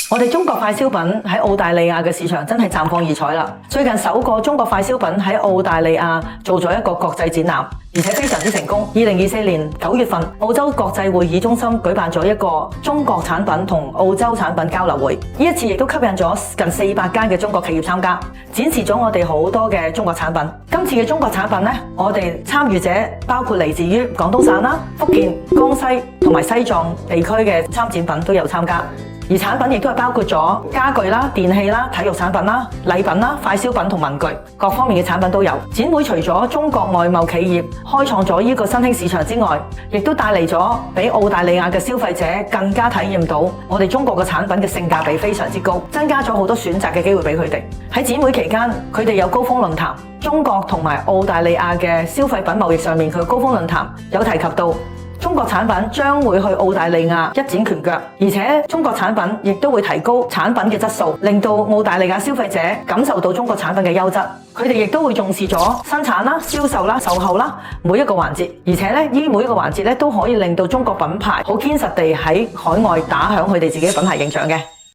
我哋中國快消品喺澳大利亞嘅市場真係綻放異彩啦！最近首個中國快消品喺澳大利亞做咗一個國際展覽，而且非常之成功。2024年9月份，澳洲國際會議中心舉辦咗一個中國產品同澳洲產品交流會，呢一次亦都吸引咗近400間嘅中國企業參加，展示咗我哋好多嘅中國產品。今次嘅中國產品呢，我哋參與者包括嚟自於廣東省啦、福建、江西同埋西藏地區嘅參展品都有參加。而產品亦都係包括咗家具啦、電器啦、體育產品啦、禮品啦、快消品同文具，各方面嘅產品都有。展會除咗中國外貿企業開創咗呢個新興市場之外，亦都帶嚟咗俾澳大利亞嘅消費者更加體驗到我哋中國嘅產品嘅性價比非常之高，增加咗好多選擇嘅機會俾佢哋。喺展會期間，佢哋有高峰論壇，中國同埋澳大利亞嘅消費品貿易上面佢高峰論壇有提及到，中國產品將會去澳大利亞一展拳腳，而且中國產品亦都會提高產品嘅質素，令到澳大利亞消費者感受到中國產品嘅優質。佢哋亦都會重視咗生產啦、銷售啦、售後啦每一個環節，而且呢每一個環節都可以令到中國品牌好堅實地喺海外打響佢哋自己嘅品牌形象嘅。